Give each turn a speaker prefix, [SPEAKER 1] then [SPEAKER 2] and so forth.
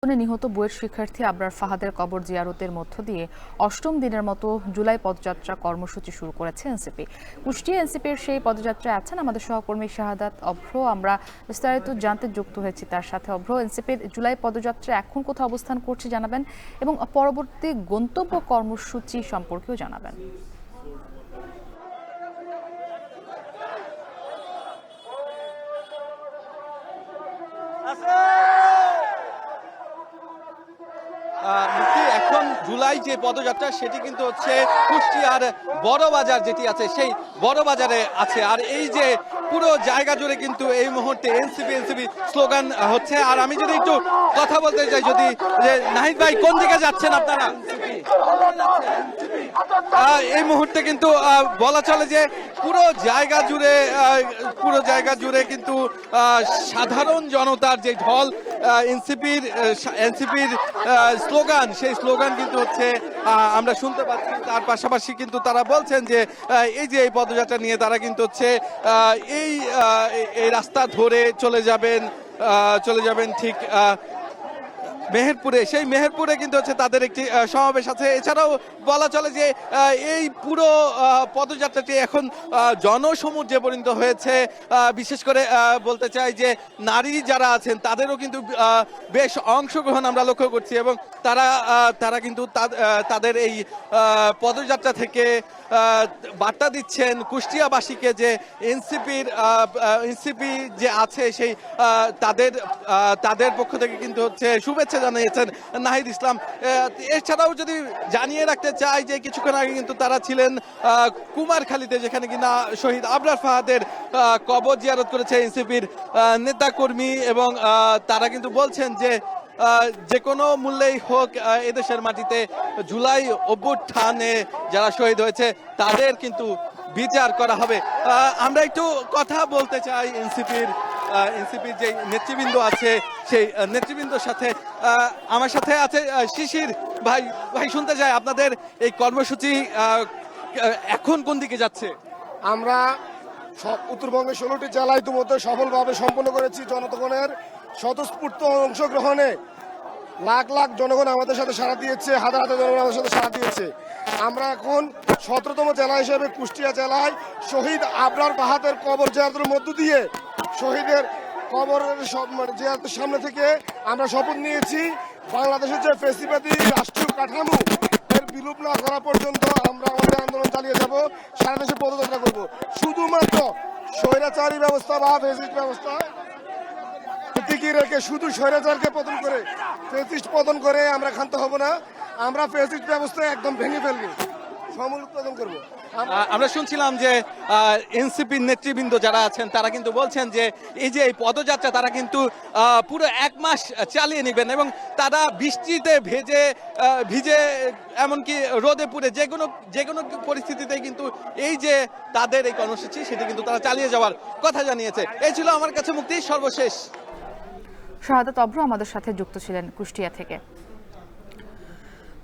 [SPEAKER 1] নিহত বুয়েট শিক্ষার্থী আবরার ফাহাদের কবর জিয়ারতের মধ্য দিয়ে অষ্টম দিনের মতো জুলাই পদযাত্রা কর্মসূচি শুরু করেছে এনসিপি। কুষ্টিয়া এনসিপির সেই পদযাত্রায় আছেন আমাদের সহকর্মী শাহাদাত অভ্র। আমরা বিস্তারিত জানতে যুক্ত হয়েছি তার সাথে। অভ্র, এনসিপির জুলাই পদযাত্রা এখন কোথাও অবস্থান করছে জানাবেন এবং পরবর্তী গন্তব্য কর্মসূচি সম্পর্কেও জানাবেন।
[SPEAKER 2] এখন জুলাই যে পদযাত্রা সেটি কিন্তু হচ্ছে কুষ্টিয়ার বড় বাজার যেটি আছে সেই বড় বাজারে আছে। আর এই যে পুরো জায়গা জুড়ে কিন্তু এই মুহূর্তে এনসিপি স্লোগান হচ্ছে। আর আমি যদি একটু কথা বলতে চাই, যদি যে নাহিদ ভাই কোন দিকে যাচ্ছেন আপনারা? এই মুহূর্তে কিন্তু বলা চলে যে পুরো জায়গা জুড়ে কিন্তু সাধারণ জনতার যে ঢল, এনসিপির স্লোগান, সেই স্লোগান কিন্তু হচ্ছে আমরা শুনতে পাচ্ছি। তার পাশাপাশি কিন্তু তারা বলছেন যে এই যে এই পদযাত্রা নিয়ে তারা কিন্তু হচ্ছে এই রাস্তা ধরে চলে যাবেন ঠিক মেহেরপুরে। সেই মেহেরপুরে কিন্তু হচ্ছে তাদের একটি সমাবেশ আছে। এছাড়াও বলা চলে যে এই পুরো পদযাত্রাটি এখন জনসমুদ্রে পরিণত হয়েছে। বিশেষ করে বলতে চাই যে নারী যারা আছেন তাদেরও কিন্তু বেশ অংশগ্রহণ আমরা লক্ষ্য করছি এবং তারা কিন্তু তাদের এই পদযাত্রা থেকে বার্তা দিচ্ছেন কুষ্টিয়াবাসীকে যে এনসিপি যে আছে সেই তাদের পক্ষ থেকে কিন্তু হচ্ছে শুভেচ্ছা জানিয়েছেন নাহিদ ইসলাম। এছাড়াও যদি জানিয়ে রাখতে চাই যে কিছুক্ষণ আগে কিন্তু তারা ছিলেন কুমারখালীতে, যেখানে কিনা শহীদ আবরার ফাহাদের কবর জিয়ারত করেছে এনসিপির নেতাকর্মী এবং তারা কিন্তু বলছেন যে কোনো মূল্যেই হোক এদেশের মাটিতে জুলাই অভ্যুত্থানে যারা শহীদ হয়েছে তাদের কিন্তু বিচার করা হবে। আমরা একটু কথা বলতে চাই এনসিপির যে নেতৃবৃন্দ আছে সেই নেতৃবৃন্দর সাথে। আমার সাথে আছে শিশির ভাই। শুনতে চাই আপনাদের এই কর্মসূচি এখন কোন দিকে যাচ্ছে?
[SPEAKER 3] আমরা উত্তরবঙ্গের 16টি জেলা ইতিমধ্যে সফলভাবে সম্পন্ন করেছি। জনগণের স্বতঃস্ফূর্ত অংশগ্রহণে লাখ লাখ জনগণ আমাদের সাথে সাড়া দিয়েছে, হাজার হাজার জনগণ আমাদের সাথে সাড়া দিয়েছে। আমরা এখন 17তম জেলা হিসেবে কুষ্টিয়া জেলায় শহীদ আবরার ফাহাদের কবর জিয়ারতের মধ্য দিয়ে শহীদের কবরের জিয়ারতের সামনে থেকে আমরা শপথ নিয়েছি বাংলাদেশের যে ফ্যাসিবাদী রাষ্ট্রীয় কাঠামো এর বিলোপ না করা পর্যন্ত আমরা আমাদের আন্দোলন চালিয়ে যাব, সারা দেশে পদযাত্রা করব। শুধুমাত্র স্বৈরাচারী ব্যবস্থা বা ফ্যাসিস্ট ব্যবস্থা রেখে শুধু স্বৈরাচারকে ফ্যাসিস্ট পতন করে আমরা ক্ষান্ত হব না। আমরা ফ্যাসিস্ট ব্যবস্থা একদম ভেঙে ফেলবো, সমূল উৎপাদন করবো।
[SPEAKER 2] আমরা শুনছিলাম যে এনসিপির নেতৃবৃন্দ যারা আছেন তারা কিন্তু বলছেন যে এই যে এই পদযাত্রা তারা কিন্তু পুরো 1 মাস চালিয়ে নেবেন এবং তারা বৃষ্টিতে ভিজে এমনকি রোদে পুড়ে যে কোনো পরিস্থিতিতে কিন্তু এই যে তাদের এই কর্মসূচি সেটি কিন্তু তারা চালিয়ে যাওয়ার কথা জানিয়েছে। এই ছিল আমার কাছে মুক্তির সর্বশেষ।
[SPEAKER 1] শাহাদাত অভ্র আমাদের সাথে যুক্ত ছিলেন কুষ্টিয়া থেকে।